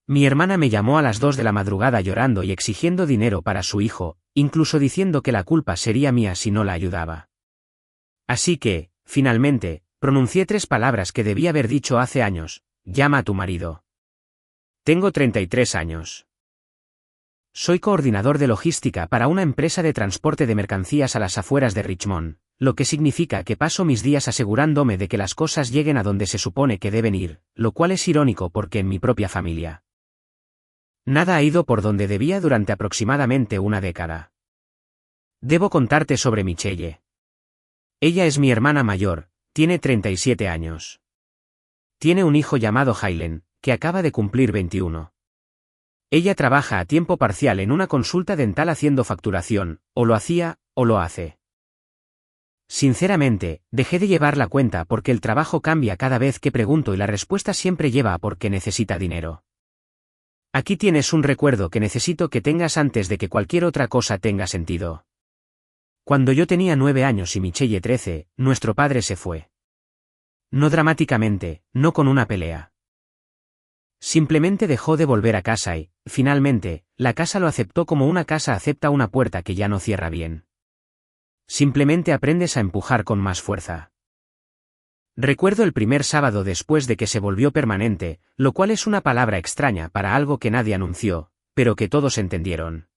Mi hermana me llamó a las 2 de la madrugada llorando y exigiendo dinero para su hijo, incluso diciendo que la culpa sería mía si no la ayudaba. Así que, finalmente, pronuncié 3 palabras que debí haber dicho hace años: llama a tu marido. Tengo 33 años. Soy coordinador de logística para una empresa de transporte de mercancías a las afueras de Richmond, lo que significa que paso mis días asegurándome de que las cosas lleguen a donde se supone que deben ir, lo cual es irónico porque en mi propia familia nada ha ido por donde debía durante aproximadamente una década. Debo contarte sobre Michelle. Ella es mi hermana mayor, tiene 37 años. Tiene un hijo llamado Haylen, que acaba de cumplir 21. Ella trabaja a tiempo parcial en una consulta dental haciendo facturación, o lo hacía, o lo hace. Sinceramente, dejé de llevar la cuenta porque el trabajo cambia cada vez que pregunto y la respuesta siempre lleva a porque necesita dinero. Aquí tienes un recuerdo que necesito que tengas antes de que cualquier otra cosa tenga sentido. Cuando yo tenía 9 años y Michelle 13, nuestro padre se fue. No dramáticamente, no con una pelea. Simplemente dejó de volver a casa y, finalmente, la casa lo aceptó como una casa acepta una puerta que ya no cierra bien. Simplemente aprendes a empujar con más fuerza. Recuerdo el primer sábado después de que se volvió permanente, lo cual es una palabra extraña para algo que nadie anunció, pero que todos entendieron.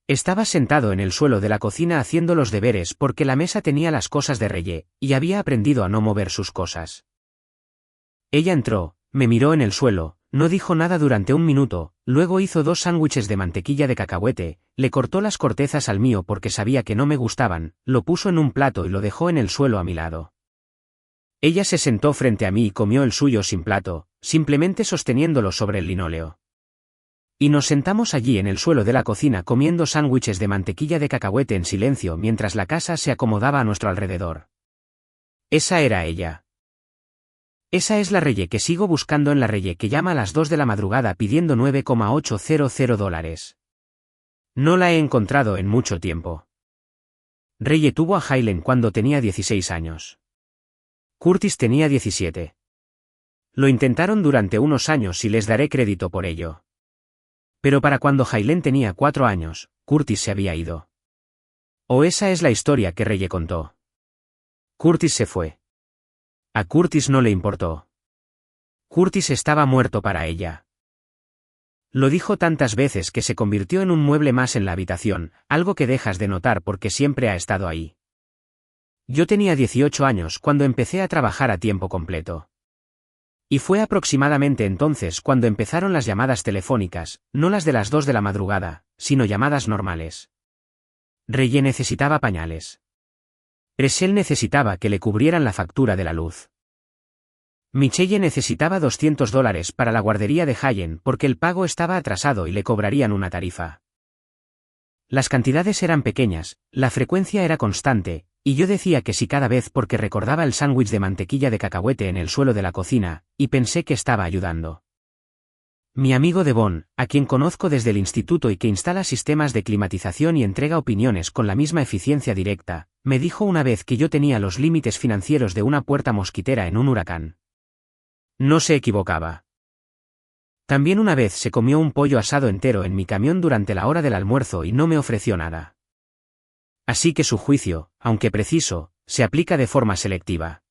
Estaba sentado en el suelo de la cocina haciendo los deberes porque la mesa tenía las cosas de Reye, y había aprendido a no mover sus cosas. Ella entró, me miró en el suelo, no dijo nada durante un minuto, luego hizo 2 sándwiches de mantequilla de cacahuete, le cortó las cortezas al mío porque sabía que no me gustaban, lo puso en un plato y lo dejó en el suelo a mi lado. Ella se sentó frente a mí y comió el suyo sin plato, simplemente sosteniéndolo sobre el linóleo. Y nos sentamos allí en el suelo de la cocina comiendo sándwiches de mantequilla de cacahuete en silencio mientras la casa se acomodaba a nuestro alrededor. Esa era ella. Esa es la Reye que sigo buscando en la Reye que llama a las 2 de la madrugada pidiendo $9,800. No la he encontrado en mucho tiempo. Reye tuvo a Haylen cuando tenía 16 años. Curtis tenía 17. Lo intentaron durante unos años y les daré crédito por ello. Pero para cuando Haylen tenía 4 años, Curtis se había ido. O esa es la historia que Reye contó. Curtis se fue. A Curtis no le importó. Curtis estaba muerto para ella. Lo dijo tantas veces que se convirtió en un mueble más en la habitación, algo que dejas de notar porque siempre ha estado ahí. Yo tenía 18 años cuando empecé a trabajar a tiempo completo. Y fue aproximadamente entonces cuando empezaron las llamadas telefónicas, no las de las 2 de la madrugada, sino llamadas normales. Reye necesitaba pañales. Rachel necesitaba que le cubrieran la factura de la luz. Michelle necesitaba $200 para la guardería de Haylen porque el pago estaba atrasado y le cobrarían una tarifa. Las cantidades eran pequeñas, la frecuencia era constante, y yo decía que sí cada vez porque recordaba el sándwich de mantequilla de cacahuete en el suelo de la cocina, y pensé que estaba ayudando. Mi amigo Devon, a quien conozco desde el instituto y que instala sistemas de climatización y entrega opiniones con la misma eficiencia directa, me dijo una vez que yo tenía los límites financieros de una puerta mosquitera en un huracán. No se equivocaba. También una vez se comió un pollo asado entero en mi camión durante la hora del almuerzo y no me ofreció nada. Así que su juicio, aunque preciso, se aplica de forma selectiva.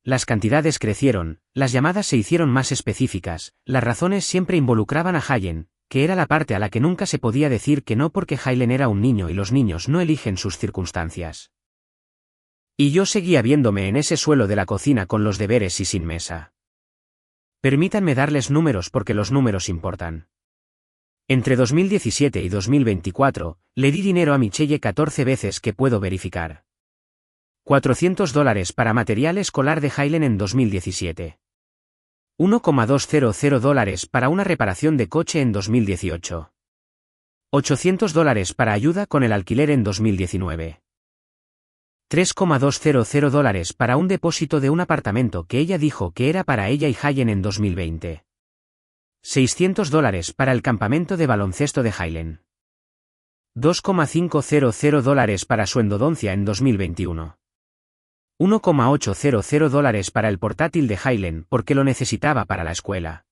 Las cantidades crecieron, las llamadas se hicieron más específicas, las razones siempre involucraban a Haylen, que era la parte a la que nunca se podía decir que no porque Haylen era un niño y los niños no eligen sus circunstancias. Y yo seguía viéndome en ese suelo de la cocina con los deberes y sin mesa. Permítanme darles números porque los números importan. Entre 2017 y 2024, le di dinero a Michelle 14 veces que puedo verificar. $400 para material escolar de Haylen en 2017. $1,200 para una reparación de coche en 2018. $800 para ayuda con el alquiler en 2019. $3,200 para un depósito de un apartamento que ella dijo que era para ella y Haylen en 2020. $600 para el campamento de baloncesto de Haylen. $2,500 para su endodoncia en 2021. $1,800 para el portátil de Haylen porque lo necesitaba para la escuela.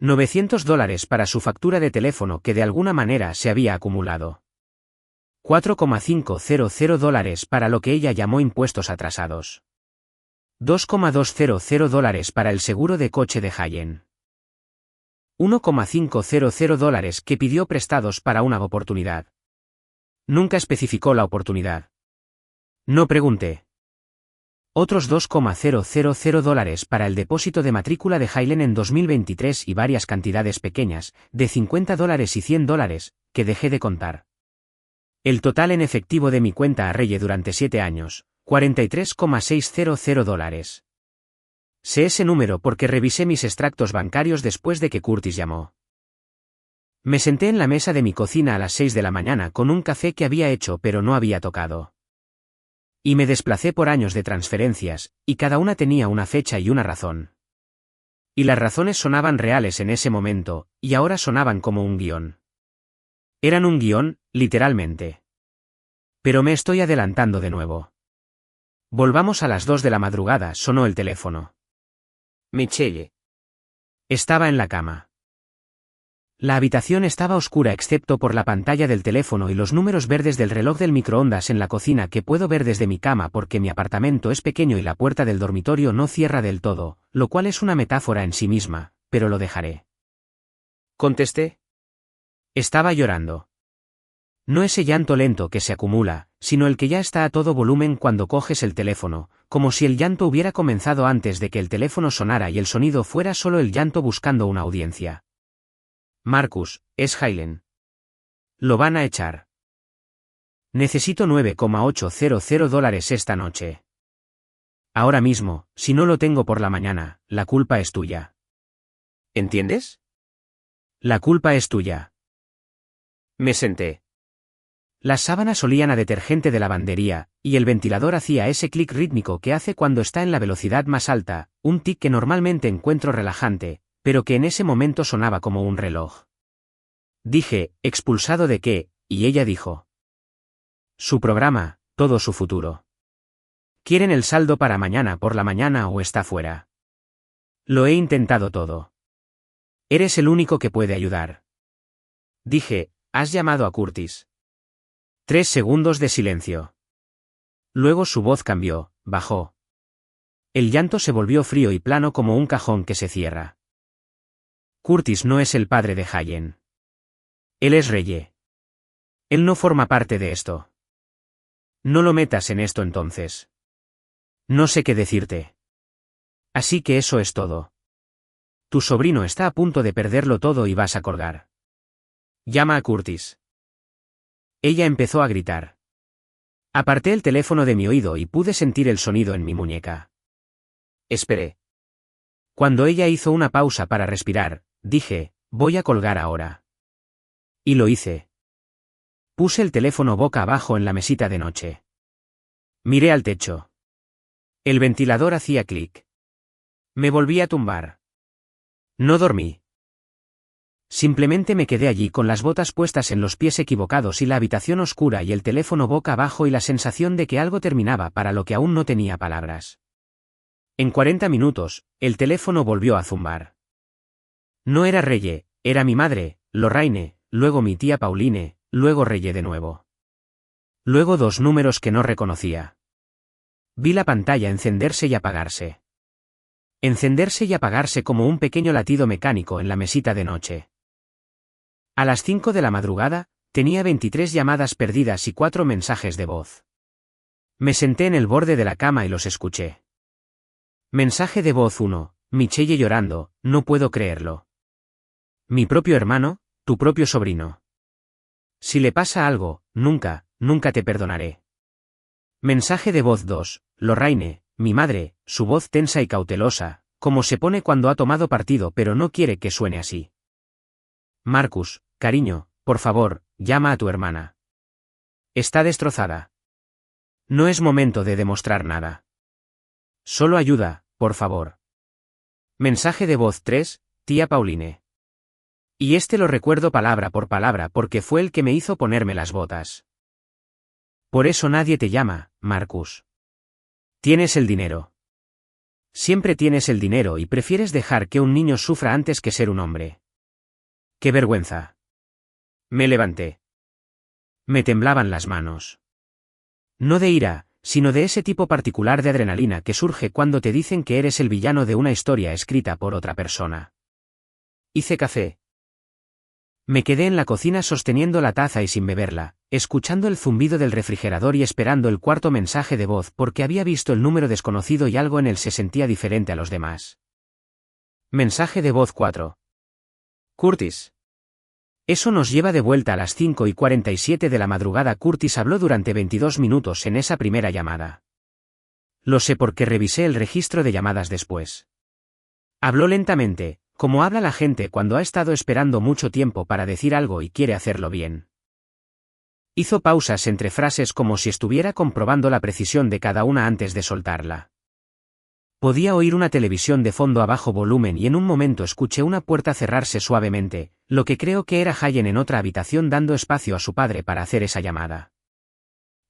$900 para su factura de teléfono que de alguna manera se había acumulado. $4,500 para lo que ella llamó impuestos atrasados. $2,200 para el seguro de coche de Hayen. $1,500 que pidió prestados para una oportunidad. Nunca especificó la oportunidad. No pregunté. Otros $2,000 para el depósito de matrícula de Haylem en 2023 y varias cantidades pequeñas, de $50 y $100, que dejé de contar. El total en efectivo de mi cuenta a Reye durante 7 años, $43,600. Sé ese número porque revisé mis extractos bancarios después de que Curtis llamó. Me senté en la mesa de mi cocina a las 6 de la mañana con un café que había hecho pero no había tocado. Y me desplacé por años de transferencias, y cada una tenía una fecha y una razón. Y las razones sonaban reales en ese momento, y ahora sonaban como un guión. Eran un guión, literalmente. Pero me estoy adelantando de nuevo. Volvamos a las 2 de la madrugada, sonó el teléfono. Michelle. Estaba en la cama. La habitación estaba oscura excepto por la pantalla del teléfono y los números verdes del reloj del microondas en la cocina que puedo ver desde mi cama porque mi apartamento es pequeño y la puerta del dormitorio no cierra del todo, lo cual es una metáfora en sí misma, pero lo dejaré. Contesté. Estaba llorando. No ese llanto lento que se acumula, sino el que ya está a todo volumen cuando coges el teléfono, como si el llanto hubiera comenzado antes de que el teléfono sonara y el sonido fuera solo el llanto buscando una audiencia. Marcus, es Haylem. Lo van a echar. Necesito $9,800 esta noche. Ahora mismo, si no lo tengo por la mañana, la culpa es tuya. ¿Entiendes? La culpa es tuya. Me senté. Las sábanas olían a detergente de lavandería, y el ventilador hacía ese clic rítmico que hace cuando está en la velocidad más alta, un tic que normalmente encuentro relajante, pero que en ese momento sonaba como un reloj. Dije, ¿expulsado de qué? Y ella dijo. Su programa, todo su futuro. ¿Quieren el saldo para mañana por la mañana o está fuera? Lo he intentado todo. Eres el único que puede ayudar. Dije, ¿has llamado a Curtis? 3 segundos de silencio. Luego su voz cambió, bajó. El llanto se volvió frío y plano como un cajón que se cierra. Curtis no es el padre de Hayen. Él es Reye. Él no forma parte de esto. No lo metas en esto entonces. No sé qué decirte. Así que eso es todo. Tu sobrino está a punto de perderlo todo y vas a colgar. Llama a Curtis. Ella empezó a gritar. Aparté el teléfono de mi oído y pude sentir el sonido en mi muñeca. Esperé. Cuando ella hizo una pausa para respirar, dije, voy a colgar ahora. Y lo hice. Puse el teléfono boca abajo en la mesita de noche. Miré al techo. El ventilador hacía clic. Me volví a tumbar. No dormí. Simplemente me quedé allí con las botas puestas en los pies equivocados y la habitación oscura y el teléfono boca abajo y la sensación de que algo terminaba para lo que aún no tenía palabras. En 40 minutos, el teléfono volvió a zumbar. No era Reye, era mi madre, Lorraine, luego mi tía Pauline, luego Reye de nuevo. Luego 2 números que no reconocía. Vi la pantalla encenderse y apagarse. Encenderse y apagarse como un pequeño latido mecánico en la mesita de noche. A las 5 de la madrugada, tenía 23 llamadas perdidas y 4 mensajes de voz. Me senté en el borde de la cama y los escuché. Mensaje de voz 1, Michelle llorando, no puedo creerlo. Mi propio hermano, tu propio sobrino. Si le pasa algo, nunca te perdonaré. Mensaje de voz 2, Lorraine, mi madre, su voz tensa y cautelosa, como se pone cuando ha tomado partido pero no quiere que suene así. Marcus, cariño, por favor, llama a tu hermana. Está destrozada. No es momento de demostrar nada. Solo ayuda, por favor. Mensaje de voz 3, tía Pauline. Y este lo recuerdo palabra por palabra porque fue el que me hizo ponerme las botas. Por eso nadie te llama, Marcus. Tienes el dinero. Siempre tienes el dinero y prefieres dejar que un niño sufra antes que ser un hombre. ¡Qué vergüenza! Me levanté. Me temblaban las manos. No de ira, sino de ese tipo particular de adrenalina que surge cuando te dicen que eres el villano de una historia escrita por otra persona. Hice café. Me quedé en la cocina sosteniendo la taza y sin beberla, escuchando el zumbido del refrigerador y esperando el cuarto mensaje de voz porque había visto el número desconocido y algo en él se sentía diferente a los demás. Mensaje de voz 4. Curtis. Eso nos lleva de vuelta a las 5:47 de la madrugada. Curtis habló durante 22 minutos en esa primera llamada. Lo sé porque revisé el registro de llamadas después. Habló lentamente, como habla la gente cuando ha estado esperando mucho tiempo para decir algo y quiere hacerlo bien. Hizo pausas entre frases como si estuviera comprobando la precisión de cada una antes de soltarla. Podía oír una televisión de fondo a bajo volumen y en un momento escuché una puerta cerrarse suavemente, lo que creo que era Hayen en otra habitación dando espacio a su padre para hacer esa llamada.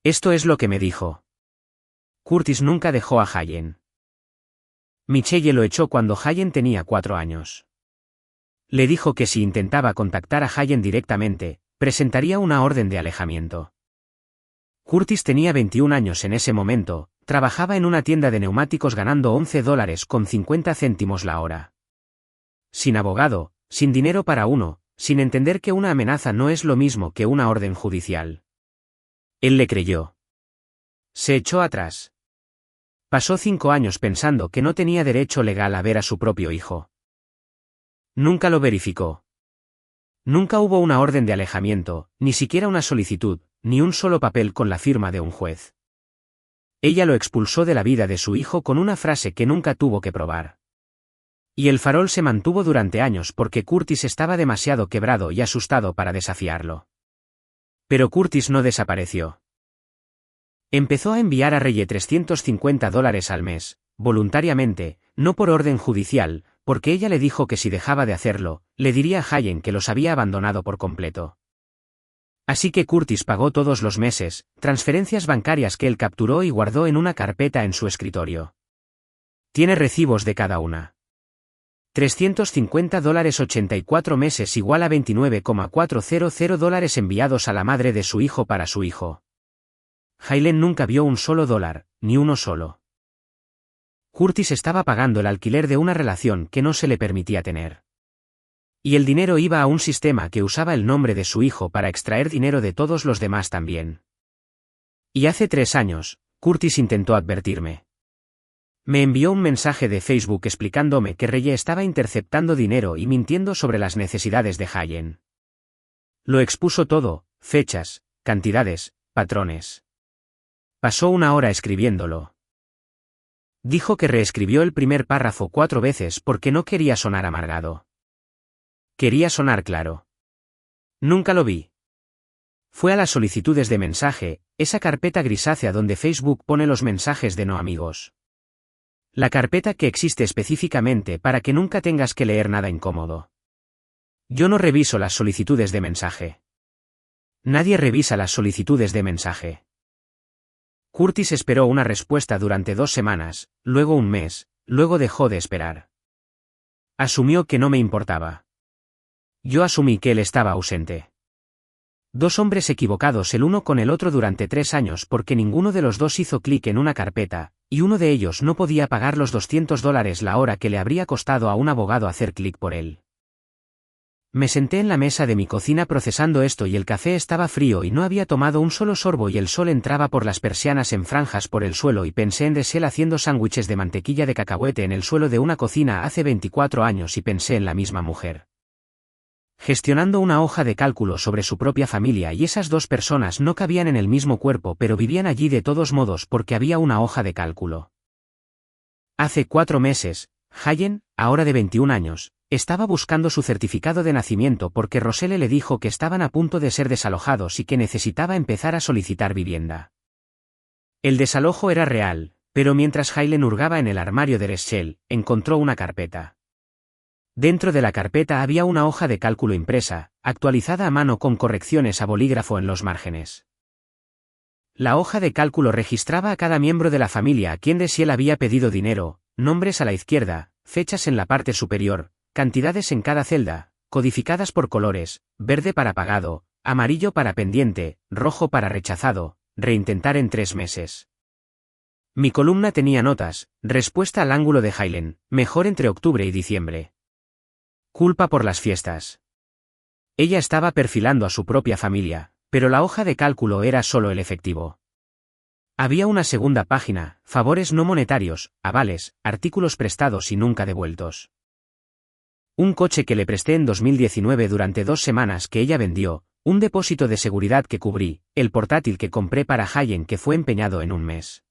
Esto es lo que me dijo. Curtis nunca dejó a Hayen. Michelle lo echó cuando Hayen tenía 4 años. Le dijo que si intentaba contactar a Hayen directamente, presentaría una orden de alejamiento. Curtis tenía 21 años en ese momento, trabajaba en una tienda de neumáticos ganando $11.50 la hora. Sin abogado, sin dinero para uno, sin entender que una amenaza no es lo mismo que una orden judicial. Él le creyó. Se echó atrás. Pasó 5 años pensando que no tenía derecho legal a ver a su propio hijo. Nunca lo verificó. Nunca hubo una orden de alejamiento, ni siquiera una solicitud, ni un solo papel con la firma de un juez. Ella lo expulsó de la vida de su hijo con una frase que nunca tuvo que probar. Y el farol se mantuvo durante años porque Curtis estaba demasiado quebrado y asustado para desafiarlo. Pero Curtis no desapareció. Empezó a enviar a Reye $350 al mes, voluntariamente, no por orden judicial, porque ella le dijo que si dejaba de hacerlo, le diría a Hayen que los había abandonado por completo. Así que Curtis pagó todos los meses, transferencias bancarias que él capturó y guardó en una carpeta en su escritorio. Tiene recibos de cada una. $350 84 meses igual a $29,400 enviados a la madre de su hijo para su hijo. Haylén nunca vio un solo dólar, ni uno solo. Curtis estaba pagando el alquiler de una relación que no se le permitía tener. Y el dinero iba a un sistema que usaba el nombre de su hijo para extraer dinero de todos los demás también. Y hace 3 años, Curtis intentó advertirme. Me envió un mensaje de Facebook explicándome que Reye estaba interceptando dinero y mintiendo sobre las necesidades de Hayen. Lo expuso todo, fechas, cantidades, patrones. Pasó 1 hora escribiéndolo. Dijo que reescribió el primer párrafo 4 veces porque no quería sonar amargado. Quería sonar claro. Nunca lo vi. Fue a las solicitudes de mensaje, esa carpeta grisácea donde Facebook pone los mensajes de no amigos. La carpeta que existe específicamente para que nunca tengas que leer nada incómodo. Yo no reviso las solicitudes de mensaje. Nadie revisa las solicitudes de mensaje. Curtis esperó una respuesta durante 2 semanas, luego 1 mes, luego dejó de esperar. Asumió que no me importaba. Yo asumí que él estaba ausente. 2 hombres equivocados el uno con el otro durante 3 años porque ninguno de los dos hizo clic en una carpeta, y uno de ellos no podía pagar los $200 la hora que le habría costado a un abogado hacer clic por él. Me senté en la mesa de mi cocina procesando esto y el café estaba frío y no había tomado un solo sorbo y el sol entraba por las persianas en franjas por el suelo y pensé en Desel haciendo sándwiches de mantequilla de cacahuete en el suelo de una cocina hace 24 años y pensé en la misma mujer. Gestionando una hoja de cálculo sobre su propia familia y esas 2 personas no cabían en el mismo cuerpo pero vivían allí de todos modos porque había una hoja de cálculo. Hace 4 meses, Hayen, ahora de 21 años, estaba buscando su certificado de nacimiento porque Roselle le dijo que estaban a punto de ser desalojados y que necesitaba empezar a solicitar vivienda. El desalojo era real, pero mientras Haylén hurgaba en el armario de Rachel, encontró una carpeta. Dentro de la carpeta había una hoja de cálculo impresa, actualizada a mano con correcciones a bolígrafo en los márgenes. La hoja de cálculo registraba a cada miembro de la familia a quien Desel había pedido dinero, nombres a la izquierda, fechas en la parte superior, cantidades en cada celda, codificadas por colores, verde para pagado, amarillo para pendiente, rojo para rechazado, reintentar en 3 meses. Mi columna tenía notas, respuesta al ángulo de Hailen, mejor entre octubre y diciembre. Culpa por las fiestas. Ella estaba perfilando a su propia familia, pero la hoja de cálculo era solo el efectivo. Había una segunda página, favores no monetarios, avales, artículos prestados y nunca devueltos. Un coche que le presté en 2019 durante 2 semanas que ella vendió, un depósito de seguridad que cubrí, el portátil que compré para Hayen que fue empeñado en un mes.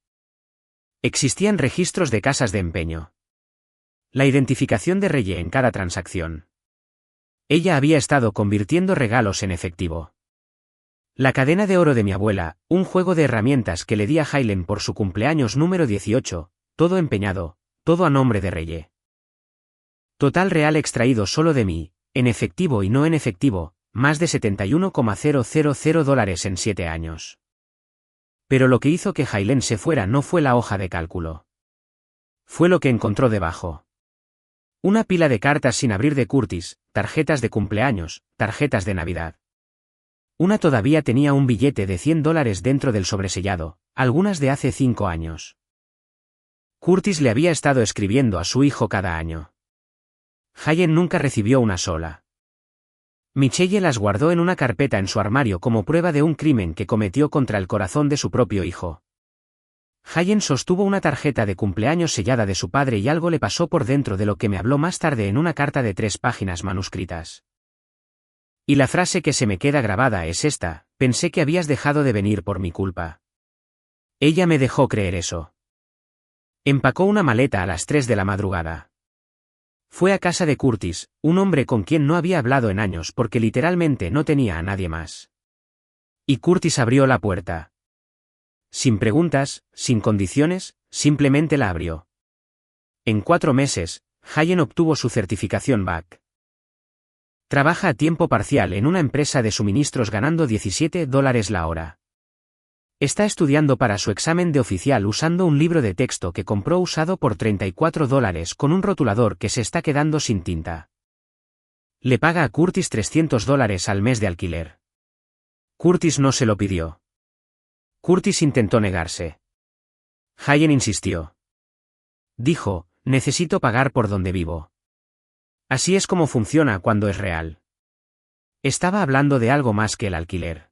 Existían registros de casas de empeño. La identificación de Reye en cada transacción. Ella había estado convirtiendo regalos en efectivo. La cadena de oro de mi abuela, un juego de herramientas que le di a Hailen por su cumpleaños número 18, todo empeñado, todo a nombre de Reye. Total real extraído solo de mí, en efectivo y no en efectivo, más de $71,000 en 7 años. Pero lo que hizo que Hailen se fuera no fue la hoja de cálculo. Fue lo que encontró debajo. Una pila de cartas sin abrir de Curtis, tarjetas de cumpleaños, tarjetas de Navidad. Una todavía tenía un billete de $100 dentro del sobresellado, algunas de hace 5 años. Curtis le había estado escribiendo a su hijo cada año. Hayen nunca recibió una sola. Michelle las guardó en una carpeta en su armario como prueba de un crimen que cometió contra el corazón de su propio hijo. Hayen sostuvo una tarjeta de cumpleaños sellada de su padre y algo le pasó por dentro de lo que me habló más tarde en una carta de 3 páginas manuscritas. Y la frase que se me queda grabada es esta: pensé que habías dejado de venir por mi culpa. Ella me dejó creer eso. Empacó una maleta a las 3 de la madrugada. Fue a casa de Curtis, un hombre con quien no había hablado en años porque literalmente no tenía a nadie más. Y Curtis abrió la puerta. Sin preguntas, sin condiciones, simplemente la abrió. En 4 meses, Hayen obtuvo su certificación BAC. Trabaja a tiempo parcial en una empresa de suministros ganando $17 la hora. Está estudiando para su examen de oficial usando un libro de texto que compró usado por $34 con un rotulador que se está quedando sin tinta. Le paga a Curtis $300 al mes de alquiler. Curtis no se lo pidió. Curtis intentó negarse. Hayen insistió. Dijo: necesito pagar por donde vivo. Así es como funciona cuando es real. Estaba hablando de algo más que el alquiler.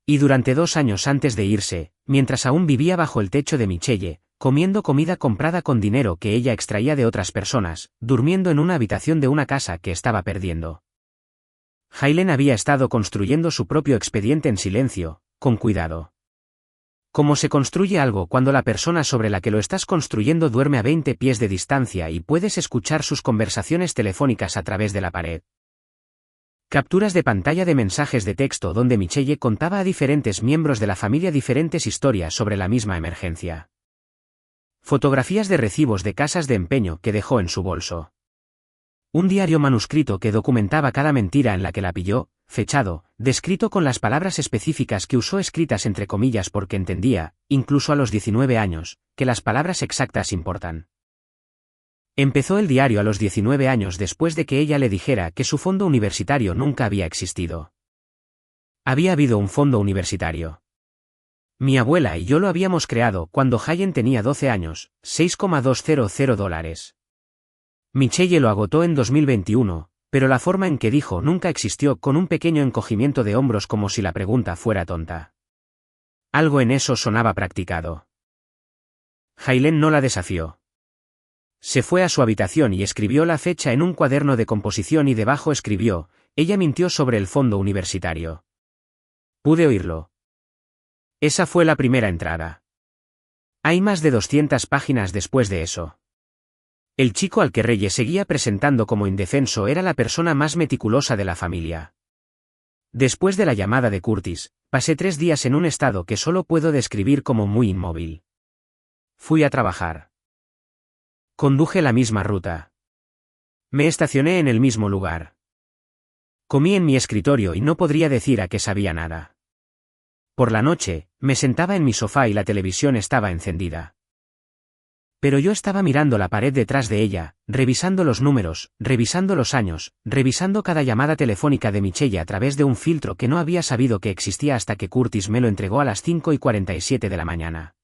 Y durante 2 años antes de irse, mientras aún vivía bajo el techo de Michelle, comiendo comida comprada con dinero que ella extraía de otras personas, durmiendo en una habitación de una casa que estaba perdiendo. Hailen había estado construyendo su propio expediente en silencio, con cuidado. Como se construye algo cuando la persona sobre la que lo estás construyendo duerme a 20 pies de distancia y puedes escuchar sus conversaciones telefónicas a través de la pared. Capturas de pantalla de mensajes de texto donde Michelle contaba a diferentes miembros de la familia diferentes historias sobre la misma emergencia. Fotografías de recibos de casas de empeño que dejó en su bolso. Un diario manuscrito que documentaba cada mentira en la que la pilló, fechado, descrito con las palabras específicas que usó escritas entre comillas porque entendía, incluso a los 19 años, que las palabras exactas importan. Empezó el diario a los 19 años después de que ella le dijera que su fondo universitario nunca había existido. Había habido un fondo universitario. Mi abuela y yo lo habíamos creado cuando Hayen tenía 12 años, $6,200. Michelle lo agotó en 2021, pero la forma en que dijo nunca existió con un pequeño encogimiento de hombros como si la pregunta fuera tonta. Algo en eso sonaba practicado. Hailen no la desafió. Se fue a su habitación y escribió la fecha en un cuaderno de composición y debajo escribió: ella mintió sobre el fondo universitario. Pude oírlo. Esa fue la primera entrada. Hay más de 200 páginas después de eso. El chico al que Reye seguía presentando como indefenso era la persona más meticulosa de la familia. Después de la llamada de Curtis, pasé 3 días en un estado que solo puedo describir como muy inmóvil. Fui a trabajar. Conduje la misma ruta. Me estacioné en el mismo lugar. Comí en mi escritorio y no podría decir a qué sabía nada. Por la noche, me sentaba en mi sofá y la televisión estaba encendida. Pero yo estaba mirando la pared detrás de ella, revisando los números, revisando los años, revisando cada llamada telefónica de Michelle a través de un filtro que no había sabido que existía hasta que Curtis me lo entregó a las 5:47 de la mañana.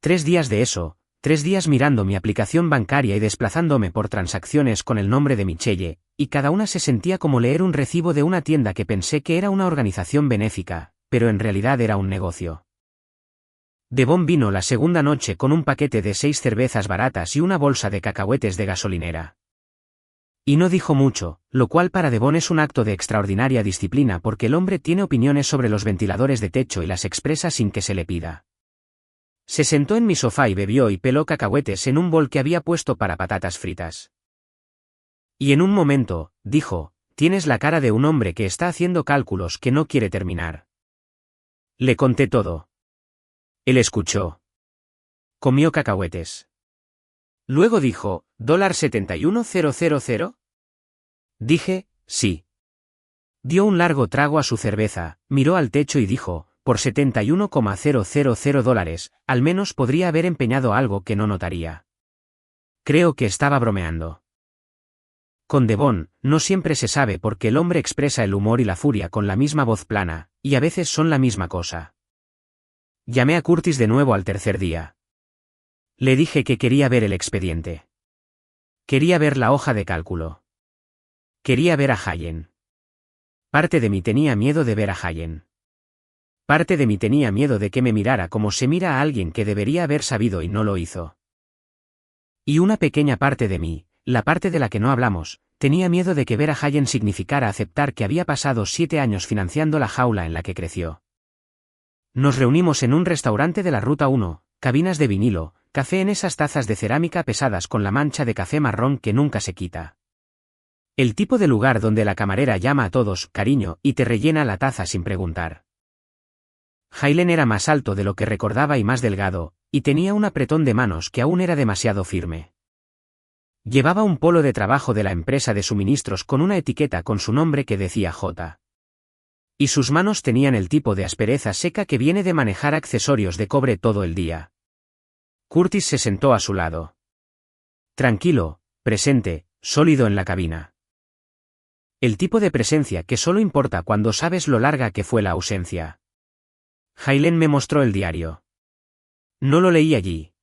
3 días de eso, 3 días mirando mi aplicación bancaria y desplazándome por transacciones con el nombre de Michelle, y cada una se sentía como leer un recibo de una tienda que pensé que era una organización benéfica, pero en realidad era un negocio. Devon vino la segunda noche con un paquete de 6 cervezas baratas y una bolsa de cacahuetes de gasolinera. Y no dijo mucho, lo cual para Devon es un acto de extraordinaria disciplina porque el hombre tiene opiniones sobre los ventiladores de techo y las expresa sin que se le pida. Se sentó en mi sofá y bebió y peló cacahuetes en un bol que había puesto para patatas fritas. Y en un momento, dijo, tienes la cara de un hombre que está haciendo cálculos que no quiere terminar. Le conté todo. Él escuchó. Comió cacahuetes. Luego dijo, ¿$71,000? Dije, sí. Dio un largo trago a su cerveza, miró al techo y dijo, por $71,000, al menos podría haber empeñado algo que no notaría. Creo que estaba bromeando. Con Devon, no siempre se sabe porque el hombre expresa el humor y la furia con la misma voz plana, y a veces son la misma cosa. Llamé a Curtis de nuevo al tercer día. Le dije que quería ver el expediente. Quería ver la hoja de cálculo. Quería ver a Hayen. Parte de mí tenía miedo de ver a Hayen. Parte de mí tenía miedo de que me mirara como se mira a alguien que debería haber sabido y no lo hizo. Y una pequeña parte de mí, la parte de la que no hablamos, tenía miedo de que ver a Hayen significara aceptar que había pasado 7 años financiando la jaula en la que creció. Nos reunimos en un restaurante de la Ruta 1, cabinas de vinilo, café en esas tazas de cerámica pesadas con la mancha de café marrón que nunca se quita. El tipo de lugar donde la camarera llama a todos, cariño, y te rellena la taza sin preguntar. Haylén era más alto de lo que recordaba y más delgado, y tenía un apretón de manos que aún era demasiado firme. Llevaba un polo de trabajo de la empresa de suministros con una etiqueta con su nombre que decía J. Y sus manos tenían el tipo de aspereza seca que viene de manejar accesorios de cobre todo el día. Curtis se sentó a su lado. Tranquilo, presente, sólido en la cabina. El tipo de presencia que solo importa cuando sabes lo larga que fue la ausencia. Haylén me mostró el diario. No lo leí allí.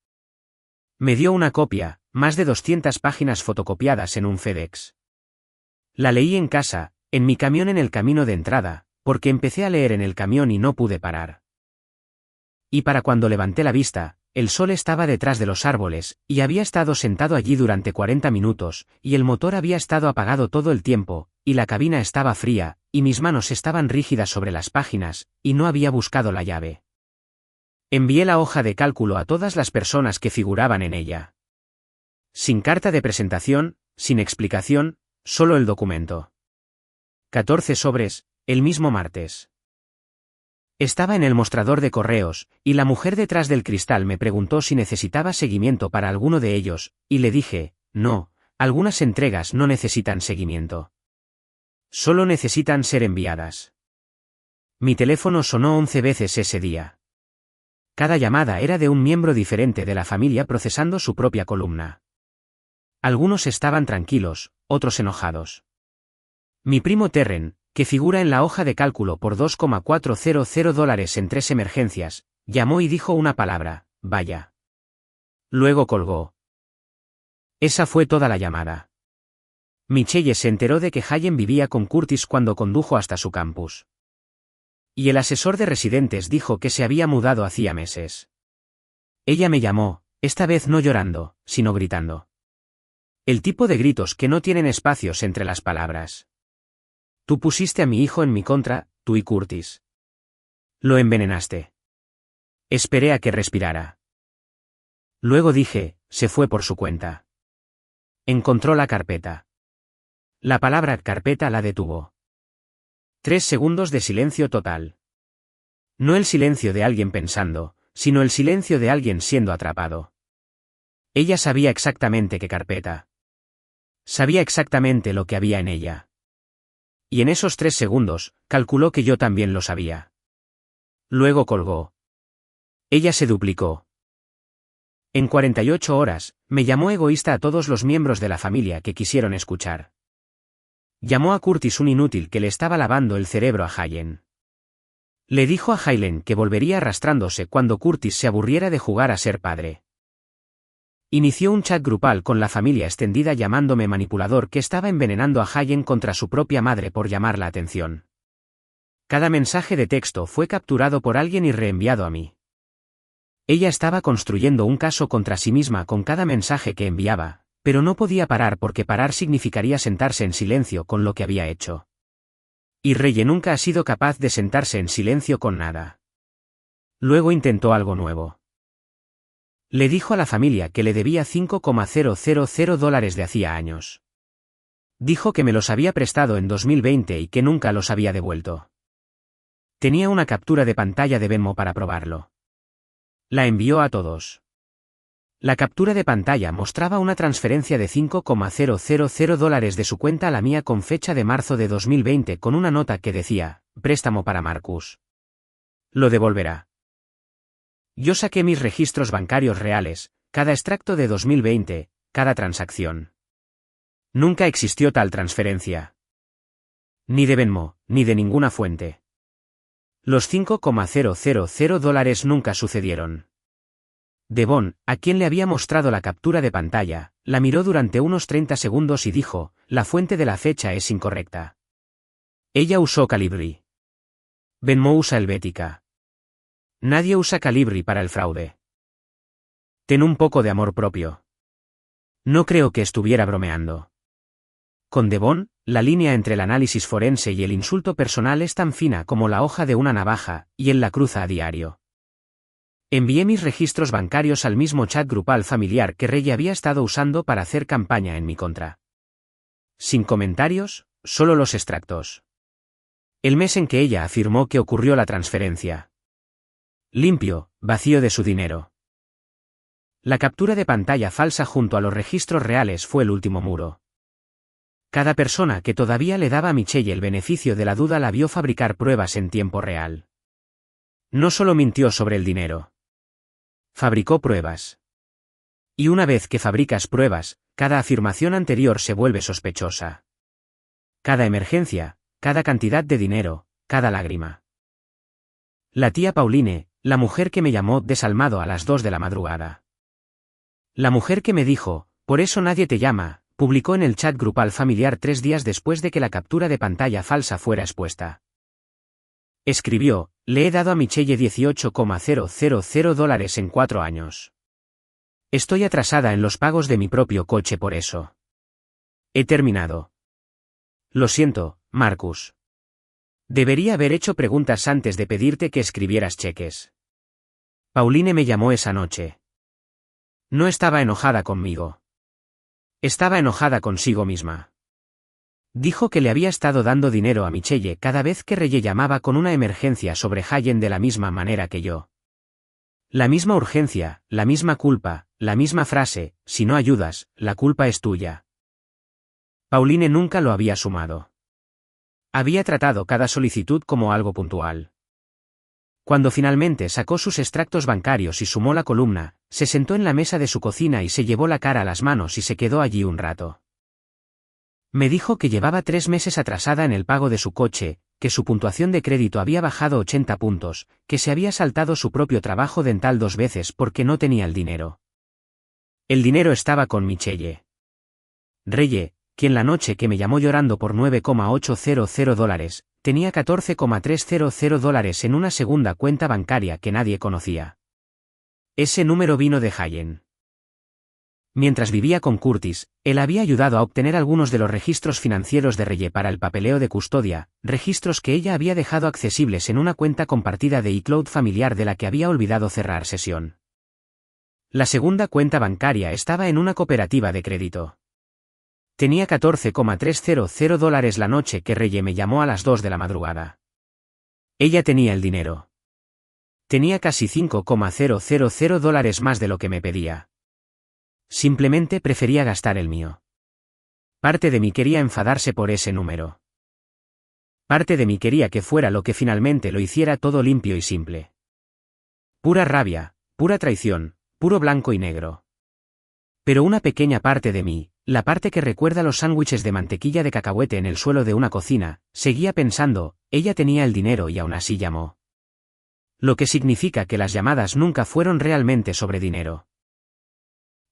Me dio una copia, más de 200 páginas fotocopiadas en un FedEx. La leí en casa, en mi camión en el camino de entrada, porque empecé a leer en el camión y no pude parar. Y para cuando levanté la vista, el sol estaba detrás de los árboles, y había estado sentado allí durante 40 minutos, y el motor había estado apagado todo el tiempo, y la cabina estaba fría, y mis manos estaban rígidas sobre las páginas, y no había buscado la llave. Envié la hoja de cálculo a todas las personas que figuraban en ella. Sin carta de presentación, sin explicación, solo el documento. 14 sobres, el mismo martes. Estaba en el mostrador de correos, y la mujer detrás del cristal me preguntó si necesitaba seguimiento para alguno de ellos, y le dije, no, algunas entregas no necesitan seguimiento. Solo necesitan ser enviadas. Mi teléfono sonó 11 veces ese día. Cada llamada era de un miembro diferente de la familia procesando su propia columna. Algunos estaban tranquilos, otros enojados. Mi primo Terren, que figura en la hoja de cálculo por $2,400 en 3 emergencias, llamó y dijo una palabra, vaya. Luego colgó. Esa fue toda la llamada. Michelle se enteró de que Hayen vivía con Curtis cuando condujo hasta su campus. Y el asesor de residentes dijo que se había mudado hacía meses. Ella me llamó, esta vez no llorando, sino gritando. El tipo de gritos que no tienen espacios entre las palabras. Tú pusiste a mi hijo en mi contra, tú y Curtis. Lo envenenaste. Esperé a que respirara. Luego dije, se fue por su cuenta. Encontró la carpeta. La palabra carpeta la detuvo. 3 segundos de silencio total. No el silencio de alguien pensando, sino el silencio de alguien siendo atrapado. Ella sabía exactamente qué carpeta. Sabía exactamente lo que había en ella. Y en esos 3 segundos, calculó que yo también lo sabía. Luego colgó. Ella se duplicó. En 48 horas, me llamó egoísta a todos los miembros de la familia que quisieron escuchar. Llamó a Curtis un inútil que le estaba lavando el cerebro a Hayen. Le dijo a Helen que volvería arrastrándose cuando Curtis se aburriera de jugar a ser padre. Inició un chat grupal con la familia extendida llamándome manipulador que estaba envenenando a Hayen contra su propia madre por llamar la atención. Cada mensaje de texto fue capturado por alguien y reenviado a mí. Ella estaba construyendo un caso contra sí misma con cada mensaje que enviaba, pero no podía parar porque parar significaría sentarse en silencio con lo que había hecho. Y Reye nunca ha sido capaz de sentarse en silencio con nada. Luego intentó algo nuevo. Le dijo a la familia que le debía $5,000 de hacía años. Dijo que me los había prestado en 2020 y que nunca los había devuelto. Tenía una captura de pantalla de Venmo para probarlo. La envió a todos. La captura de pantalla mostraba una transferencia de $5,000 de su cuenta a la mía con fecha de marzo de 2020 con una nota que decía, préstamo para Marcus. Lo devolverá. Yo saqué mis registros bancarios reales, cada extracto de 2020, cada transacción. Nunca existió tal transferencia. Ni de Venmo, ni de ninguna fuente. Los $5,000 nunca sucedieron. Devon, a quien le había mostrado la captura de pantalla, la miró durante unos 30 segundos y dijo, la fuente de la fecha es incorrecta. Ella usó Calibri. Venmo usa Helvética. Nadie usa Calibri para el fraude. Ten un poco de amor propio. No creo que estuviera bromeando. Con Devon, la línea entre el análisis forense y el insulto personal es tan fina como la hoja de una navaja, y él la cruza a diario. Envié mis registros bancarios al mismo chat grupal familiar que Rey había estado usando para hacer campaña en mi contra. Sin comentarios, solo los extractos. El mes en que ella afirmó que ocurrió la transferencia. Limpio, vacío de su dinero. La captura de pantalla falsa junto a los registros reales fue el último muro. Cada persona que todavía le daba a Michelle el beneficio de la duda la vio fabricar pruebas en tiempo real. No solo mintió sobre el dinero. Fabricó pruebas. Y una vez que fabricas pruebas, cada afirmación anterior se vuelve sospechosa. Cada emergencia, cada cantidad de dinero, cada lágrima. La tía Pauline, la mujer que me llamó desalmado a las 2 de la madrugada. La mujer que me dijo, por eso nadie te llama, publicó en el chat grupal familiar 3 días después de que la captura de pantalla falsa fuera expuesta. Escribió, le he dado a Michelle $18,000 en 4 años. Estoy atrasada en los pagos de mi propio coche por eso. He terminado. Lo siento, Marcus. Debería haber hecho preguntas antes de pedirte que escribieras cheques. Pauline me llamó esa noche. No estaba enojada conmigo. Estaba enojada consigo misma. Dijo que le había estado dando dinero a Michelle cada vez que Reye llamaba con una emergencia sobre Hayen de la misma manera que yo. La misma urgencia, la misma culpa, la misma frase, si no ayudas, la culpa es tuya. Pauline nunca lo había sumado. Había tratado cada solicitud como algo puntual. Cuando finalmente sacó sus extractos bancarios y sumó la columna, se sentó en la mesa de su cocina y se llevó la cara a las manos y se quedó allí un rato. Me dijo que llevaba 3 meses atrasada en el pago de su coche, que su puntuación de crédito había bajado 80 puntos, que se había saltado su propio trabajo dental 2 veces porque no tenía el dinero. El dinero estaba con Michelle. Reye, quien la noche que me llamó llorando por $9,800, tenía $14,300 en una segunda cuenta bancaria que nadie conocía. Ese número vino de Hayen. Mientras vivía con Curtis, él había ayudado a obtener algunos de los registros financieros de Reye para el papeleo de custodia, registros que ella había dejado accesibles en una cuenta compartida de iCloud familiar de la que había olvidado cerrar sesión. La segunda cuenta bancaria estaba en una cooperativa de crédito. Tenía $14,300 la noche que Reye me llamó a las 2 de la madrugada. Ella tenía el dinero. Tenía casi $5,000 más de lo que me pedía. Simplemente prefería gastar el mío. Parte de mí quería enfadarse por ese número. Parte de mí quería que fuera lo que finalmente lo hiciera todo limpio y simple. Pura rabia, pura traición, puro blanco y negro. Pero una pequeña parte de mí, la parte que recuerda los sándwiches de mantequilla de cacahuete en el suelo de una cocina, seguía pensando, ella tenía el dinero y aún así llamó. Lo que significa que las llamadas nunca fueron realmente sobre dinero.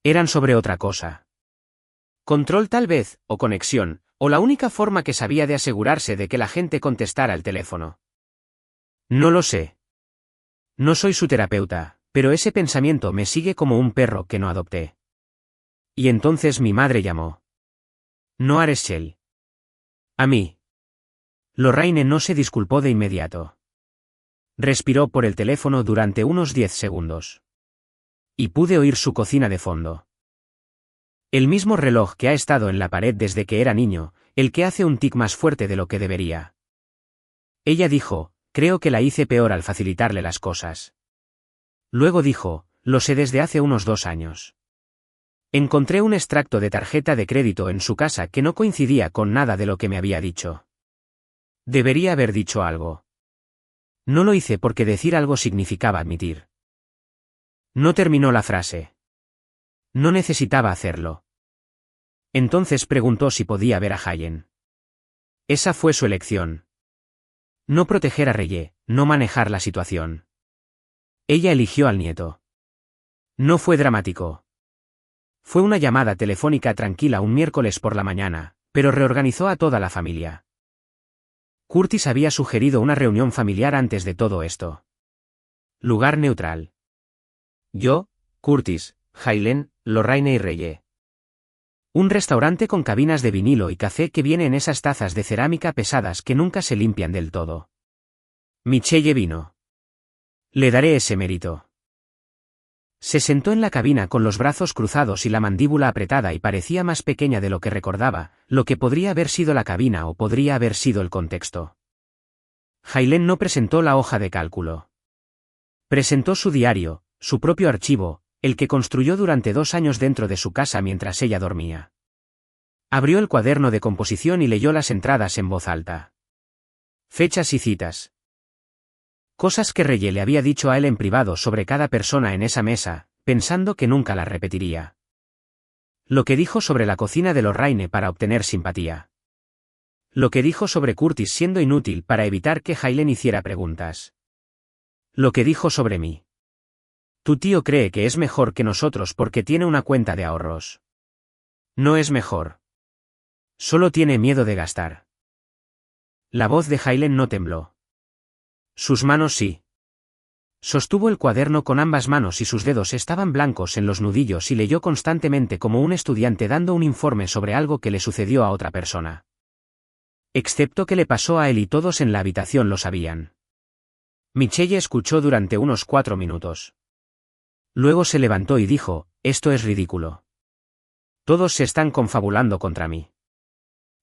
Eran sobre otra cosa. Control tal vez, o conexión, o la única forma que sabía de asegurarse de que la gente contestara el teléfono. No lo sé. No soy su terapeuta, pero ese pensamiento me sigue como un perro que no adopté. Y entonces mi madre llamó. No a Rachel. A mí. Lorraine no se disculpó de inmediato. Respiró por el teléfono durante unos 10 segundos. Y pude oír su cocina de fondo. El mismo reloj que ha estado en la pared desde que era niño, el que hace un tic más fuerte de lo que debería. Ella dijo, creo que la hice peor al facilitarle las cosas. Luego dijo, lo sé desde hace unos 2 años. Encontré un extracto de tarjeta de crédito en su casa que no coincidía con nada de lo que me había dicho. Debería haber dicho algo. No lo hice porque decir algo significaba admitir. No terminó la frase. No necesitaba hacerlo. Entonces preguntó si podía ver a Hayen. Esa fue su elección. No proteger a Reye, no manejar la situación. Ella eligió al nieto. No fue dramático. Fue una llamada telefónica tranquila un miércoles por la mañana, pero reorganizó a toda la familia. Curtis había sugerido una reunión familiar antes de todo esto. Lugar neutral. Yo, Curtis, Hailen, Lorraine y Reye. Un restaurante con cabinas de vinilo y café que viene en esas tazas de cerámica pesadas que nunca se limpian del todo. Michelle vino. Le daré ese mérito. Se sentó en la cabina con los brazos cruzados y la mandíbula apretada y parecía más pequeña de lo que recordaba, lo que podría haber sido la cabina o podría haber sido el contexto. Hailen no presentó la hoja de cálculo. Presentó su diario, su propio archivo, el que construyó durante 2 años dentro de su casa mientras ella dormía. Abrió el cuaderno de composición y leyó las entradas en voz alta. Fechas y citas. Cosas que Reye le había dicho a él en privado sobre cada persona en esa mesa, pensando que nunca las repetiría. Lo que dijo sobre la cocina de Lorraine para obtener simpatía. Lo que dijo sobre Curtis siendo inútil para evitar que Hailen hiciera preguntas. Lo que dijo sobre mí. Tu tío cree que es mejor que nosotros porque tiene una cuenta de ahorros. No es mejor. Solo tiene miedo de gastar. La voz de Hailen no tembló. Sus manos sí. Sostuvo el cuaderno con ambas manos y sus dedos estaban blancos en los nudillos y leyó constantemente como un estudiante dando un informe sobre algo que le sucedió a otra persona. Excepto que le pasó a él y todos en la habitación lo sabían. Michelle escuchó durante unos 4 minutos. Luego se levantó y dijo, esto es ridículo. Todos se están confabulando contra mí.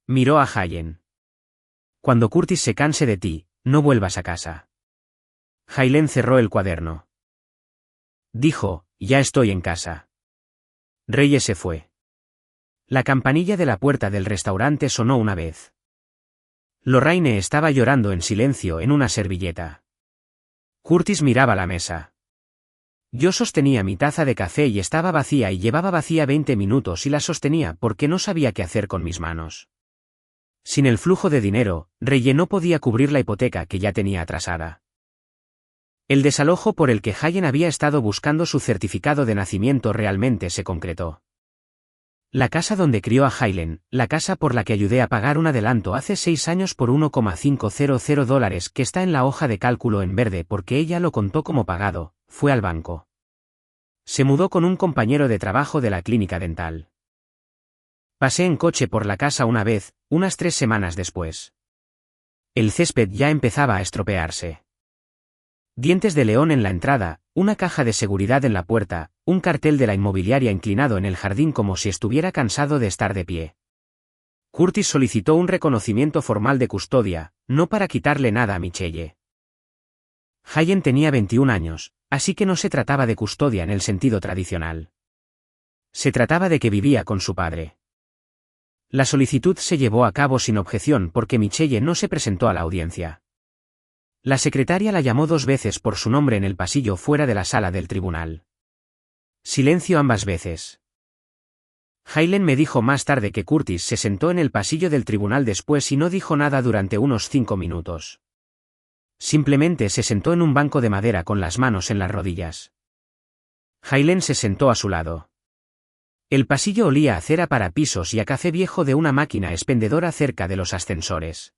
Miró a Hayen. Cuando Curtis se canse de ti, no vuelvas a casa. Hailen cerró el cuaderno. Dijo, ya estoy en casa. Reye se fue. La campanilla de la puerta del restaurante sonó una vez. Lorraine estaba llorando en silencio en una servilleta. Curtis miraba la mesa. Yo sostenía mi taza de café y estaba vacía y llevaba vacía 20 minutos y la sostenía porque no sabía qué hacer con mis manos. Sin el flujo de dinero, Reye no podía cubrir la hipoteca que ya tenía atrasada. El desalojo por el que Hayen había estado buscando su certificado de nacimiento realmente se concretó. La casa donde crió a Hailen, la casa por la que ayudé a pagar un adelanto hace 6 años por $1,500 que está en la hoja de cálculo en verde porque ella lo contó como pagado, fue al banco. Se mudó con un compañero de trabajo de la clínica dental. Pasé en coche por la casa una vez, unas 3 semanas después. El césped ya empezaba a estropearse. Dientes de león en la entrada, una caja de seguridad en la puerta, un cartel de la inmobiliaria inclinado en el jardín como si estuviera cansado de estar de pie. Curtis solicitó un reconocimiento formal de custodia, no para quitarle nada a Michelle. Hayen tenía 21 años, así que no se trataba de custodia en el sentido tradicional. Se trataba de que vivía con su padre. La solicitud se llevó a cabo sin objeción porque Michelle no se presentó a la audiencia. La secretaria la llamó 2 veces por su nombre en el pasillo fuera de la sala del tribunal. Silencio ambas veces. Haylen me dijo más tarde que Curtis se sentó en el pasillo del tribunal después y no dijo nada durante unos 5 minutos. Simplemente se sentó en un banco de madera con las manos en las rodillas. Haylen se sentó a su lado. El pasillo olía a cera para pisos y a café viejo de una máquina expendedora cerca de los ascensores.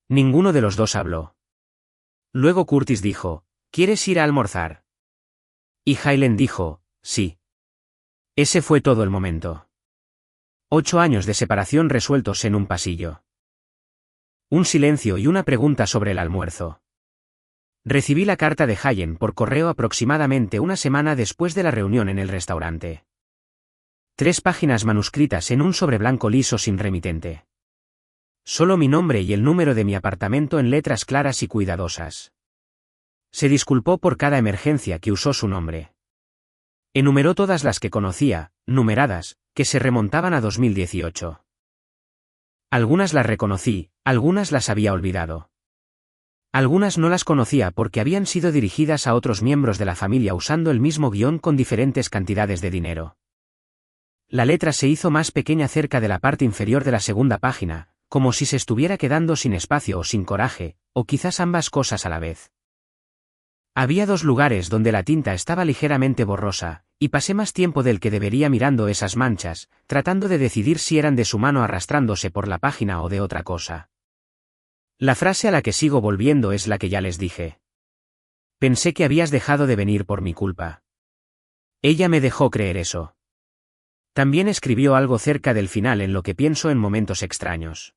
Ninguno de los dos habló. Luego Curtis dijo, ¿quieres ir a almorzar? Y Haylen dijo, sí. Ese fue todo el momento. 8 años de separación resueltos en un pasillo. Un silencio y una pregunta sobre el almuerzo. Recibí la carta de Haylen por correo aproximadamente una semana después de la reunión en el restaurante. 3 páginas manuscritas en un sobre blanco liso sin remitente. Solo mi nombre y el número de mi apartamento en letras claras y cuidadosas. Se disculpó por cada emergencia que usó su nombre. Enumeró todas las que conocía, numeradas, que se remontaban a 2018. Algunas las reconocí, algunas las había olvidado. Algunas no las conocía porque habían sido dirigidas a otros miembros de la familia usando el mismo guión con diferentes cantidades de dinero. La letra se hizo más pequeña cerca de la parte inferior de la segunda página, como si se estuviera quedando sin espacio o sin coraje, o quizás ambas cosas a la vez. Había 2 lugares donde la tinta estaba ligeramente borrosa, y pasé más tiempo del que debería mirando esas manchas, tratando de decidir si eran de su mano arrastrándose por la página o de otra cosa. La frase a la que sigo volviendo es la que ya les dije. Pensé que habías dejado de venir por mi culpa. Ella me dejó creer eso. También escribió algo cerca del final en lo que pienso en momentos extraños.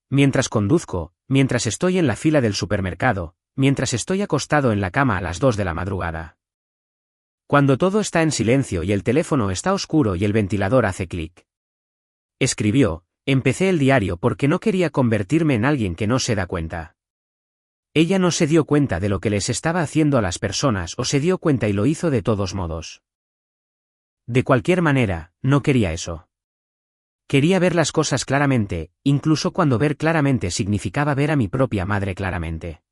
Mientras conduzco, mientras estoy en la fila del supermercado, mientras estoy acostado en la cama a las 2 de la madrugada. Cuando todo está en silencio y el teléfono está oscuro y el ventilador hace clic. Escribió, empecé el diario porque no quería convertirme en alguien que no se da cuenta. Ella no se dio cuenta de lo que les estaba haciendo a las personas o se dio cuenta y lo hizo de todos modos. De cualquier manera, no quería eso. Quería ver las cosas claramente, incluso cuando ver claramente significaba ver a mi propia madre claramente.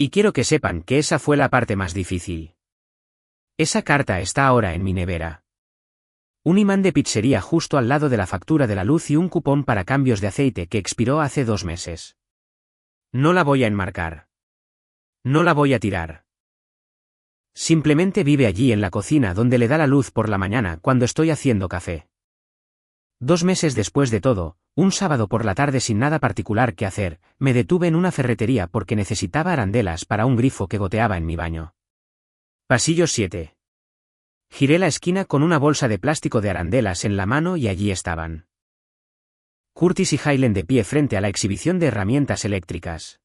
Y quiero que sepan que esa fue la parte más difícil. Esa carta está ahora en mi nevera. Un imán de pizzería justo al lado de la factura de la luz y un cupón para cambios de aceite que expiró hace 2 meses. No la voy a enmarcar. No la voy a tirar. Simplemente vive allí en la cocina donde le da la luz por la mañana cuando estoy haciendo café. 2 meses después de todo, un sábado por la tarde sin nada particular que hacer, me detuve en una ferretería porque necesitaba arandelas para un grifo que goteaba en mi baño. Pasillo 7. Giré la esquina con una bolsa de plástico de arandelas en la mano y allí estaban. Curtis y Haylen de pie frente a la exhibición de herramientas eléctricas.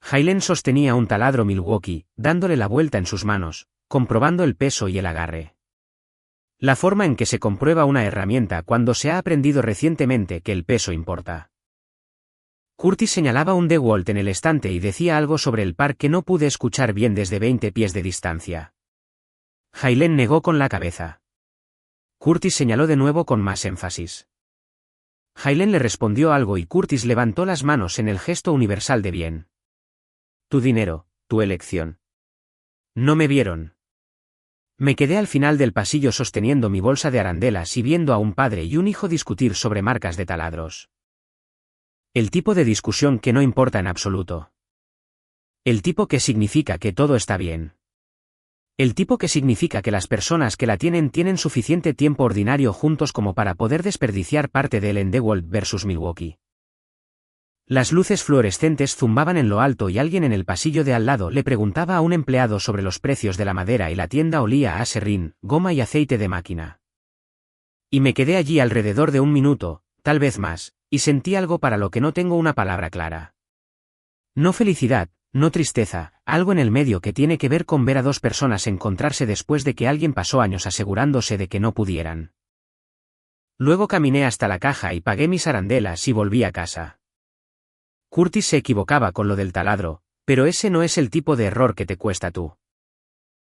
Haylen sostenía un taladro Milwaukee, dándole la vuelta en sus manos, comprobando el peso y el agarre. La forma en que se comprueba una herramienta cuando se ha aprendido recientemente que el peso importa. Curtis señalaba un DeWalt en el estante y decía algo sobre el par que no pude escuchar bien desde 20 pies de distancia. Haylen negó con la cabeza. Curtis señaló de nuevo con más énfasis. Haylen le respondió algo y Curtis levantó las manos en el gesto universal de bien. Tu dinero, tu elección. No me vieron. Me quedé al final del pasillo sosteniendo mi bolsa de arandelas y viendo a un padre y un hijo discutir sobre marcas de taladros. El tipo de discusión que no importa en absoluto. El tipo que significa que todo está bien. El tipo que significa que las personas que la tienen suficiente tiempo ordinario juntos como para poder desperdiciar parte de él en DeWalt versus Milwaukee. Las luces fluorescentes zumbaban en lo alto y alguien en el pasillo de al lado le preguntaba a un empleado sobre los precios de la madera y la tienda olía a serrín, goma y aceite de máquina. Y me quedé allí alrededor de 1 minuto, tal vez más, y sentí algo para lo que no tengo una palabra clara. No felicidad, no tristeza, algo en el medio que tiene que ver con ver a 2 personas encontrarse después de que alguien pasó años asegurándose de que no pudieran. Luego caminé hasta la caja y pagué mis arandelas y volví a casa. Curtis se equivocaba con lo del taladro, pero ese no es el tipo de error que te cuesta tú.